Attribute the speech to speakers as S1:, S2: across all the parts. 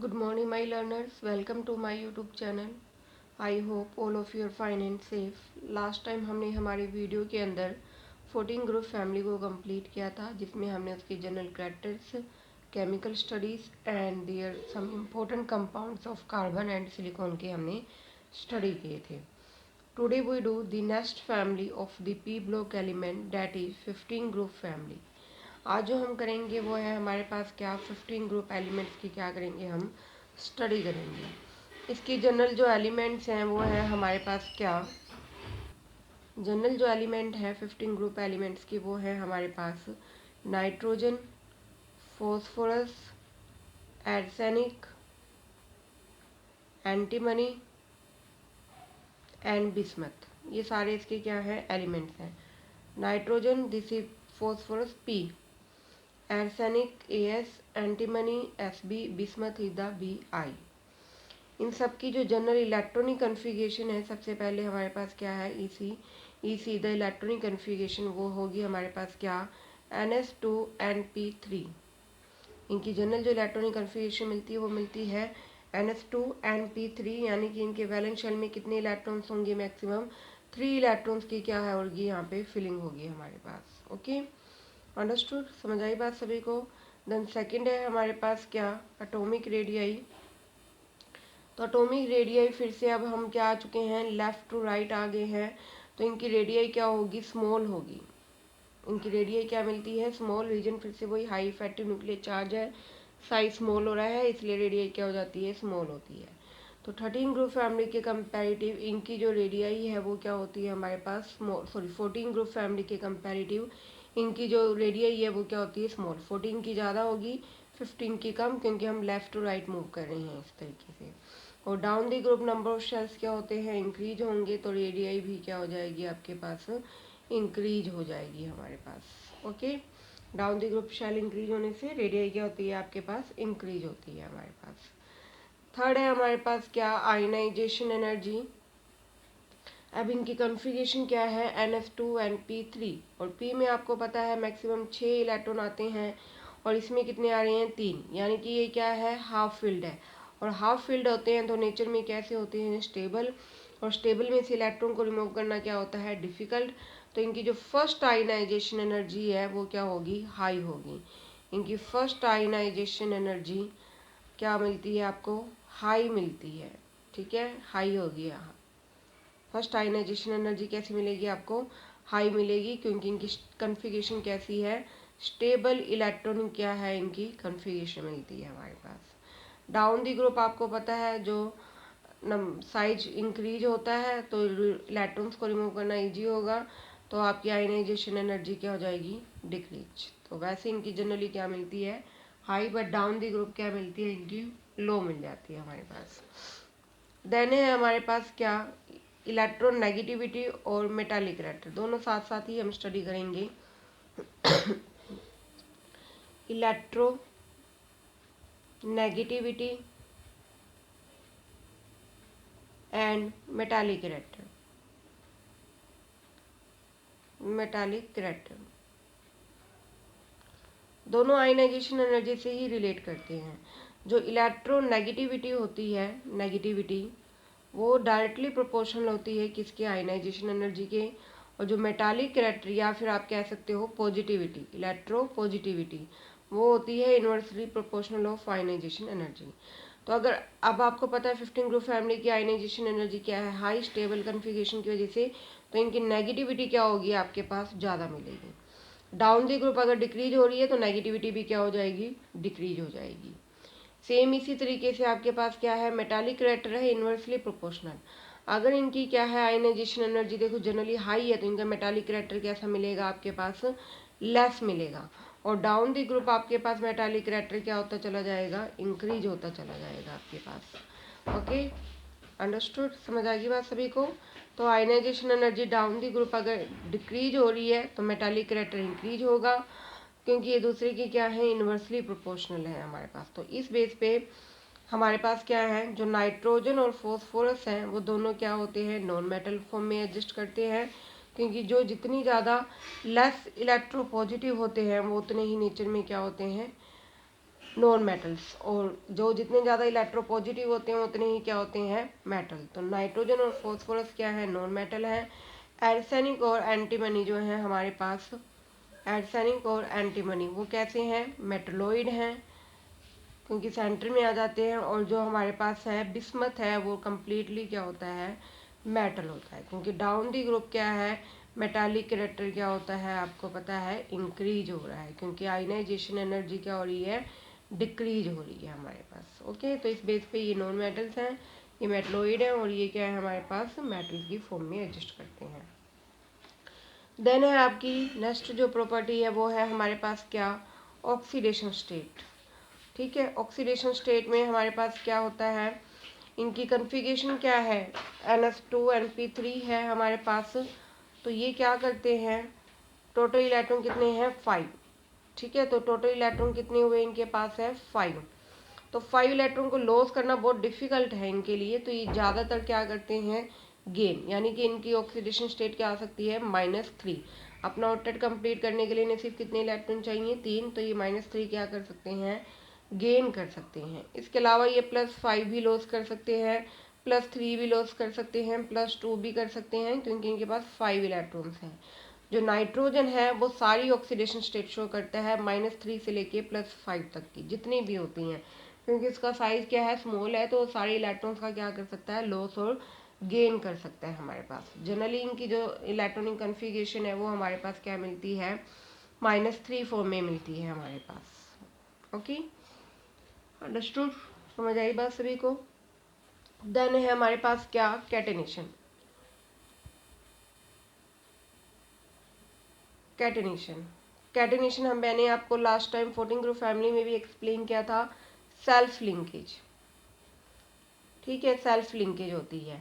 S1: Good morning, my learners. Welcome to my YouTube channel. I hope all of you are fine and safe. Last time हमने हमारी video के अंदर 14 group family को complete किया था, जिसमें हमने उसके general characters, chemical studies and their some important compounds of carbon and silicon के हमने स्टडी किए थे. Today we do the next family of the p block element, that is 15 group family. आज जो हम करेंगे वो है हमारे पास क्या 15 ग्रुप एलिमेंट्स की क्या करेंगे हम स्टडी करेंगे. इसकी जनरल जो एलिमेंट्स हैं वो है हमारे पास क्या जनरल जो एलिमेंट है 15 ग्रुप एलिमेंट्स की वो है हमारे पास nitrogen, phosphorus, arsenic, antimony and bismuth. ये सारे इसके क्या है एलिमेंट्स हैं. Nitrogen this is phosphorus P, arsenic AS, antimony SB, bismuth is the BI. इन सब की जो जनरल इलेक्ट्रॉनिक कन्फिगरेशन है सबसे पहले हमारे पास क्या है EC द इलेक्ट्रॉनिक कन्फिगरेशन वो होगी हमारे पास क्या NS2NP3. इनकी जनरल जो इलेक्ट्रॉनिक कन्फिगरेशन मिलती है वो मिलती है NS2NP3, यानी कि इनके वैलेंस शेल में कितने इलेक्ट्रॉन्स होंगे मैक्सिमम 3 इलेक्ट्रॉन्स की क्या है होगी यहाँ पे फिलिंग होगी हमारे पास. ओके, अंडरस्टूड, समझ आई बात सभी को. देन सेकंड है हमारे पास क्या एटॉमिक रेडियाई. तो एटॉमिक रेडियाई फिर से अब हम क्या आ चुके हैं लेफ्ट टू राइट आ गए हैं. तो इनकी रेडियाई क्या होगी स्मॉल होगी. इनकी रेडियाई क्या मिलती है स्मॉल. रीजन फिर से वही हाई इफेक्टिव न्यूक्लियर चार्ज है, साइज स्मॉल हो रहा है इसलिए रेडियाई क्या हो जाती है स्मॉल होती है. तो 13 ग्रुप फैमिली के कंपैरेटिव इनकी जो रेडियाई है वो क्या होती है हमारे पास स्मॉल. 14 ग्रुप फैमिली के कंपैरेटिव इनकी जो रेडियाई है वो क्या होती है स्मॉल. 14 की ज़्यादा होगी, 15 की कम, क्योंकि हम लेफ़्ट टू राइट मूव कर रहे हैं इस तरीके से. और down the group number of shells क्या होते हैं इंक्रीज होंगे, तो रेडियाई भी क्या हो जाएगी आपके पास इंक्रीज हो जाएगी हमारे पास. Okay, down the group shell increase होने से रेडियाई क्या होती है आपके पास इंक्रीज होती है हमारे पास. थर्ड है हमारे पास क्या आयनाइजेशन एनर्जी. अब इनकी कॉन्फ़िगरेशन क्या है NF2NP3, और P में आपको पता है मैक्सिमम 6 इलेक्ट्रॉन आते हैं और इसमें कितने आ रहे हैं 3, यानी कि ये क्या है हाफ फील्ड है. और हाफ फील्ड होते हैं तो नेचर में कैसे होते हैं स्टेबल, और स्टेबल में से इलेक्ट्रॉन को रिमूव करना क्या होता है डिफ़िकल्ट. तो इनकी जो फर्स्ट आयनाइजेशन एनर्जी है वो क्या होगी हाई होगी. इनकी फर्स्ट आयनाइजेशन एनर्जी क्या मिलती है आपको हाई मिलती है. ठीक है, हाई होगी यहाँ. फर्स्ट आयनाइजेशन एनर्जी कैसी मिलेगी आपको हाई मिलेगी, क्योंकि इनकी कन्फिगरेशन कैसी है स्टेबल इलेक्ट्रॉनिक क्या है इनकी कन्फिगरेशन मिलती है हमारे पास. डाउन दी ग्रुप आपको पता है जो साइज इंक्रीज होता है तो इलेक्ट्रॉन्स को रिमूव करना इजी होगा, तो आपकी आयनाइजेशन एनर्जी क्या हो जाएगी डिक्रीज. तो वैसे इनकी जनरली क्या मिलती है high, but down the group क्या मिलती है इनकी लो मिल जाती है हमारे पास. देन है हमारे पास क्या इलेक्ट्रॉन नेगेटिविटी और मेटालिक कैरेक्टर, दोनों साथ साथ ही हम स्टडी करेंगे. Electro negativity and metallic character. Metallic character दोनों आयनाइजेशन एनर्जी से ही रिलेट करते हैं. जो इलेक्ट्रो नेगेटिविटी होती है नेगेटिविटी वो डायरेक्टली प्रोपोर्शनल होती है किसके आयनाइजेशन एनर्जी के. और जो मेटालिक कैरेक्टर या फिर आप कह सकते हो पॉजिटिविटी इलेक्ट्रो पॉजिटिविटी वो होती है inversely proportional of ionisation energy. तो अगर अब आपको पता है 15 ग्रुप फैमिली की आयनाइजेशन एनर्जी क्या है हाई स्टेबल कन्फिगरेशन की वजह से, तो इनकी नेगेटिविटी क्या होगी आपके पास ज़्यादा मिलेगी. डाउन दी ग्रुप अगर डिक्रीज हो रही है तो नेगेटिविटी भी क्या हो जाएगी डिक्रीज हो जाएगी. सेम इसी तरीके से आपके पास क्या है मेटालिक कैरेक्टर है इन्वर्सली प्रोपोर्शनल. अगर इनकी क्या है आयनाइजेशन एनर्जी देखो जनरली हाई है तो इनका मेटालिक कैरेक्टर कैसा मिलेगा आपके पास लेस मिलेगा. और डाउन दी ग्रुप आपके पास मेटालिक कैरेक्टर क्या होता चला जाएगा इंक्रीज होता चला जाएगा आपके पास. ओके, अंडरस्टूड, समझ आ गई बात सभी को. तो ionisation energy down the group अगर डिक्रीज हो रही है तो मेटालिक कैरेक्टर इंक्रीज होगा, क्योंकि ये दूसरे की क्या है इन्वर्सली प्रोपोर्शनल है हमारे पास. तो इस बेस पे हमारे पास क्या है जो नाइट्रोजन और फॉस्फोरस हैं वो दोनों क्या होते हैं नॉन मेटल फॉर्म में एडजस्ट करते हैं, क्योंकि जो जितनी ज़्यादा लेस इलेक्ट्रो पॉजिटिव होते हैं वो उतने ही नेचर में क्या होते हैं नॉन मेटल्स, और जो जितने ज़्यादा इलेक्ट्रोपॉजिटिव होते हैं उतने ही क्या होते हैं, मेटल। तो नाइट्रोजन और फॉस्फोरस क्या है, नॉन मेटल है। आर्सेनिक और एंटीमनी जो है हमारे पास, आर्सेनिक और एंटीमनी वो कैसे हैं, मेटलोइड हैं, क्योंकि सेंटर में आ जाते हैं। और जो हमारे पास है बिस्मथ है वो कम्प्लीटली क्या होता है, मेटल होता है, क्योंकि डाउन दी ग्रुप क्या है, मेटालिक कैरेक्टर क्या होता है आपको पता है, इंक्रीज हो रहा है, क्योंकि आयनाइजेशन एनर्जी क्या हो रही है, डिक्रीज हो रही है हमारे पास। ओके, तो इस बेस पे ये नॉन मेटल्स हैं, ये मेटलोइड है, और ये क्या है हमारे पास, मेटल की फॉर्म में एडजस्ट करते हैं। देन है आपकी नेक्स्ट जो प्रॉपर्टी है वो है हमारे पास क्या, ऑक्सीडेशन स्टेट। ठीक है, ऑक्सीडेशन स्टेट में हमारे पास क्या होता है, इनकी कन्फिगरेशन क्या है, NH2 NP3 है हमारे पास। तो ये क्या करते हैं, टोटल इलेक्ट्रॉन कितने हैं, 5। ठीक है, तो टोटल इलेक्ट्रॉन कितने हुए इनके पास है, 5। तो 5 इलेक्ट्रॉन को लॉस करना बहुत डिफिकल्ट है इनके लिए, तो ये ज़्यादातर क्या करते हैं, गेन, यानी कि इनकी ऑक्सीडेशन स्टेट क्या आ सकती है, -3। अपना ऑक्टेट कंप्लीट करने के लिए इन्हें सिर्फ कितने इलेक्ट्रॉन चाहिए, 3, तो ये -3 क्या कर सकते हैं, गेन कर सकते हैं। इसके अलावा ये +5 भी लॉस कर सकते हैं, +3 भी लॉस कर सकते हैं, +2 भी कर सकते हैं, क्योंकि इनके पास 5 इलेक्ट्रॉन्स हैं। जो नाइट्रोजन है वो सारी ऑक्सीडेशन स्टेट शो करता है -3 से लेके +5 तक की जितनी भी होती हैं, क्योंकि इसका साइज क्या है, स्मॉल है, तो सारे इलेक्ट्रॉन्स का क्या कर सकता है, लॉस और गेन कर सकता है हमारे पास। जनरली इनकी जो इलेक्ट्रॉनिक कन्फिगरेशन है वो हमारे पास क्या मिलती है, -3 फॉर्म में मिलती है हमारे पास। ओके, अंडरस्टूड, समझ आई बात सभी को। देन है हमारे पास क्या, कैटेनेशन। कैटेनेशन, कैटेनेशन मैंने आपको लास्ट टाइम 14 ग्रुप फैमिली में भी एक्सप्लेन किया था, सेल्फ लिंकेज। ठीक है, सेल्फ लिंकेज होती है,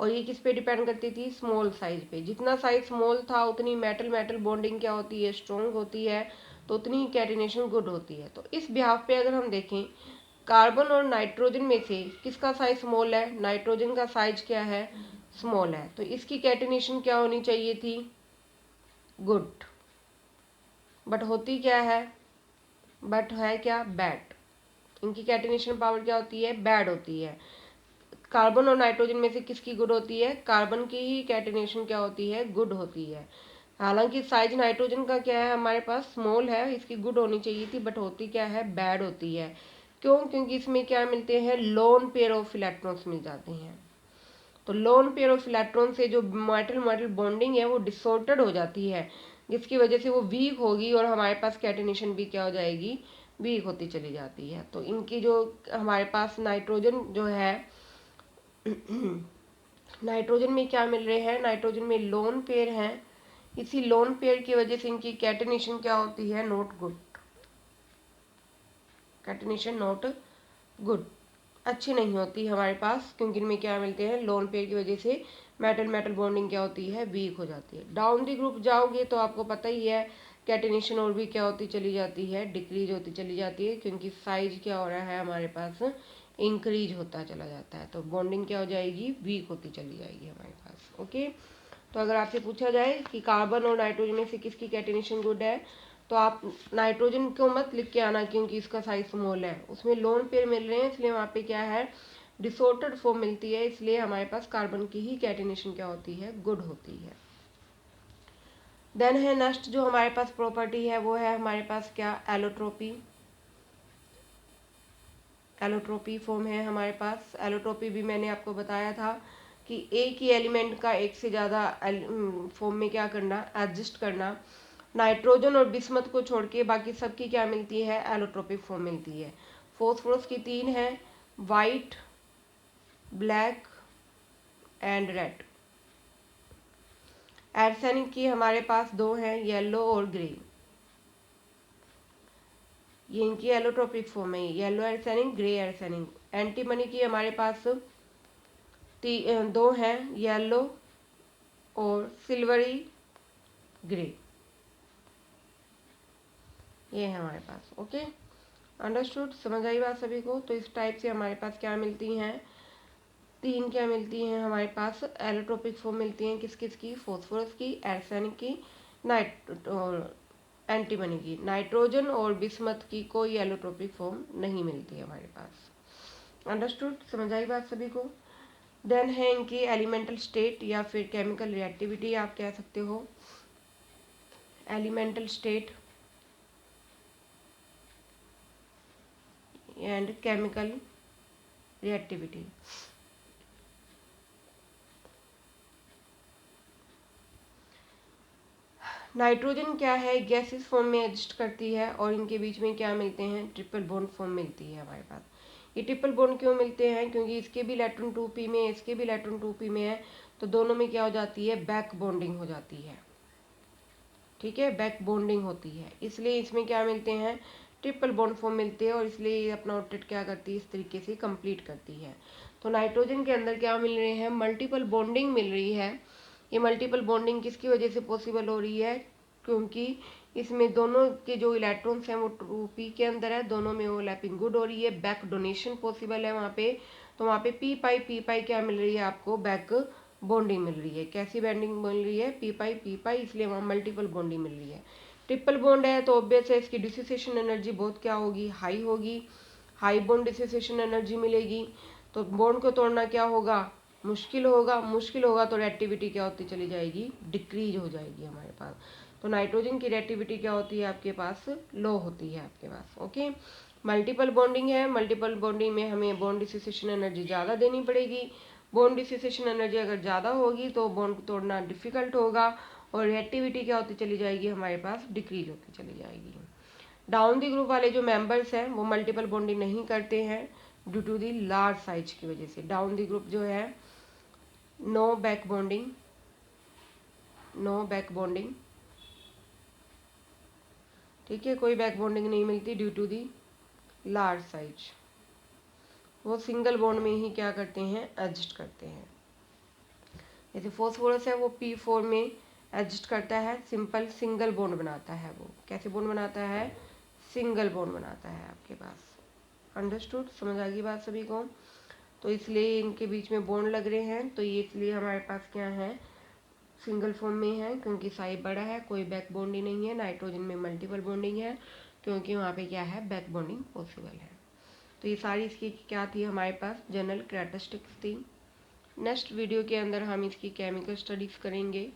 S1: और ये किस पे डिपेंड करती थी, स्मॉल साइज पे। जितना साइज स्मॉल था उतनी मेटल मेटल बॉन्डिंग क्या होती है, स्ट्रॉन्ग होती है, तो उतनी ही कैटिनेशन गुड होती है। तो इस बिहाफ पे अगर हम देखें, कार्बन और नाइट्रोजन में से किसका साइज स्मॉल है, नाइट्रोजन का साइज क्या है, स्मॉल है, तो इसकी कैटिनेशन क्या होनी चाहिए थी, गुड। बट होती क्या है, बट है क्या, बैड। इनकी कैटिनेशन पावर क्या होती है, बैड होती है। कार्बन और नाइट्रोजन में से किसकी गुड होती है, कार्बन की ही कैटिनेशन क्या होती है, गुड होती है। हालांकि साइज नाइट्रोजन का क्या है हमारे पास, स्मॉल है, इसकी गुड होनी चाहिए थी, बट होती क्या है, बैड होती है। क्यों, क्योंकि इसमें क्या मिलते हैं, लोन पेयर ऑफ इलेक्ट्रॉन्स मिल जाते हैं। तो लोन पेयर ऑफ इलेक्ट्रॉन से जो मेटल मेटल बॉन्डिंग है वो डिसऑर्डर्ड हो जाती है, जिसकी वजह से वो वीक होगी, और हमारे पास कैटिनेशन भी क्या हो जाएगी, वीक होती चली जाती है। तो इनकी जो हमारे पास नाइट्रोजन जो है नाइट्रोजन में क्या मिल रहे हैं, नाइट्रोजन में लोन पेयर हैं, इसी लोन पेयर की वजह से इनकी कैटिनेशन क्या होती है, not good. Catenation not good, अच्छी नहीं होती हमारे पास, क्योंकि इनमें क्या मिलते हैं, लोन पेयर की वजह से मेटल मेटल बॉन्डिंग क्या होती है, वीक हो जाती है। डाउन दी ग्रुप जाओगे तो आपको पता ही है, कैटिनेशन और भी क्या होती चली जाती है, डिक्रीज होती चली जाती है, क्योंकि साइज क्या हो रहा है हमारे पास, इंक्रीज होता चला जाता है, तो बॉन्डिंग क्या हो जाएगी, वीक होती चली जाएगी हमारे पास। ओके, तो अगर आपसे पूछा जाए कि कार्बन और नाइट्रोजन में से किसकी कैटिनेशन गुड है, तो आप नाइट्रोजन को मत लिख के आना, क्योंकि इसका साइज स्मॉल है, उसमें लोन पेयर मिल रहे हैं, इसलिए वहाँ पे क्या है, डिसऑर्डर्ड फॉर्म मिलती है, इसलिए हमारे पास कार्बन की ही कैटिनेशन क्या होती है, गुड होती है। देन है नेक्स्ट जो हमारे पास प्रॉपर्टी है वो है हमारे पास क्या, एलोट्रोपी। एलोट्रोपी फॉर्म है हमारे पास। एलोट्रोपी भी मैंने आपको बताया था कि एक ही एलिमेंट का एक से ज़्यादा फॉर्म में क्या करना, एडजस्ट करना। नाइट्रोजन और बिस्मथ को छोड़ के बाकी सबकी क्या मिलती है, एलोट्रोपिक फॉर्म मिलती है। फॉस्फोरस की 3 है, white, black and red. Arsenic की हमारे पास 2 हैं, येलो और ग्रे। ये इनकी एलोट्रोपिक फॉर्म है, yellow arsenic, grey arsenic. Antimony की हमारे पास 2 हैं, येलो और सिल्वरी ग्रे, ये है हमारे पास। ओके, अंडरस्टूड, समझ आई बात सभी को। तो इस टाइप से हमारे पास क्या मिलती हैं, 3 क्या मिलती हैं हमारे पास, एलोट्रोपिक फॉर्म मिलती हैं, किस किस की, फॉस्फोरस की, आर्सेनिक की, नाइट एंटी बनेगी। नाइट्रोजन और बिस्मथ की कोई एलोट्रोपिक फॉर्म नहीं मिलती है हमारे पास। अंडरस्टूड, समझ आई बात सभी को। देन है इनकी एलिमेंटल स्टेट या फिर केमिकल रिएक्टिविटी आप कह सकते हो। Elemental state and chemical reactivity. Nitrogen क्या है, गैसेस फॉर्म में एग्जिस्ट करती है और इनके बीच में क्या मिलते हैं, ट्रिपल बॉन्ड फॉर्म मिलती है हमारे पास। ये ट्रिपल बॉन्ड क्यों मिलते हैं, क्योंकि इसके भी इलेक्ट्रॉन 2p में है, इसके भी इलेक्ट्रॉन 2p में है, तो दोनों में क्या हो जाती है, बैक बॉन्डिंग हो जाती है। ठीक है, बैक बॉन्डिंग होती है, इसलिए इसमें क्या मिलते हैं, ट्रिपल बॉन्ड फॉर्म मिलते हैं और इसलिए ये अपना ऑर्बिट क्या करती है, इस तरीके से कंप्लीट करती है। तो नाइट्रोजन के अंदर क्या मिल रहे हैं, मल्टीपल बॉन्डिंग मिल रही है। ये मल्टीपल बॉन्डिंग किसकी वजह से पॉसिबल हो रही है, क्योंकि इसमें दोनों के जो इलेक्ट्रॉन्स हैं वो 2p के अंदर है, दोनों में ओवरलैपिंग गुड हो रही है, बैक डोनेशन पॉसिबल है वहाँ पे। तो वहाँ पे p पाई क्या मिल रही है आपको, बैक बॉन्डिंग मिल रही है। कैसी बॉन्डिंग मिल रही है, p पाई, इसलिए वहाँ मल्टीपल बॉन्डिंग मिल रही है। ट्रिपल बॉन्ड है तो ऑब्वियस है इसकी डिसोसिएशन एनर्जी बहुत क्या होगी, हाई होगी, हाई बॉन्ड डिसोसिएशन एनर्जी मिलेगी। तो बॉन्ड को तोड़ना क्या होगा, मुश्किल होगा, मुश्किल होगा तो रिएक्टिविटी क्या होती चली जाएगी, डिक्रीज हो जाएगी हमारे पास। तो नाइट्रोजन की रिएक्टिविटी क्या होती है आपके पास, लो होती है आपके पास। ओके, मल्टीपल बॉन्डिंग है, मल्टीपल बॉन्डिंग में हमें बॉन्ड डिसोसिएशन एनर्जी ज़्यादा देनी पड़ेगी। बॉन्ड डिसोसिएशन एनर्जी अगर ज़्यादा होगी तो बॉन्ड तोड़ना डिफिकल्ट होगा और रिएक्टिविटी क्या होती चली जाएगी हमारे पास, डिक्रीज होती चली जाएगी। डाउन दी ग्रुप वाले जो मेंबर्स हैं वो मल्टीपल बॉन्डिंग नहीं करते हैं due to the large size की वजह से। डाउन दी ग्रुप जो है no back bonding, no back bonding, ठीक है, कोई बैक बॉन्डिंग नहीं मिलती due to the large size. वो सिंगल बॉन्ड में ही क्या करते हैं, एडजस्ट करते हैं। जैसे फॉस्फोरस है वो p4 में एडजस्ट करता है, सिंपल सिंगल बॉन्ड बनाता है। वो कैसे बॉन्ड बनाता है, सिंगल बॉन्ड बनाता है आपके पास। अंडरस्टूड, समझ आ गई बात सभी को। तो इसलिए इनके बीच में बॉन्ड लग रहे हैं, तो ये इसलिए हमारे पास क्या है, सिंगल फॉर्म में है, क्योंकि साइज बड़ा है, कोई बैक बॉन्डिंग नहीं है। नाइट्रोजन में मल्टीपल बॉन्डिंग है, क्योंकि वहाँ पे क्या है, बैक बॉन्डिंग पॉसिबल है। तो ये सारी इसकी क्या थी हमारे पास, जनरल कैरेक्टरिस्टिक्स थी। नेक्स्ट वीडियो के अंदर हम इसकी केमिकल स्टडीज़ करेंगे।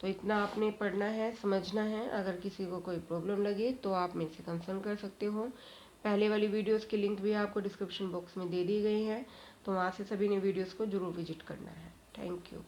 S1: तो इतना आपने पढ़ना है, समझना है। अगर किसी को कोई प्रॉब्लम लगे तो आप मेरे से कंसर्न कर सकते हो। पहले वाली वीडियोस के लिंक भी आपको डिस्क्रिप्शन बॉक्स में दे दी गई हैं, तो वहाँ से सभी ने वीडियोस को जरूर विजिट करना है। Thank you.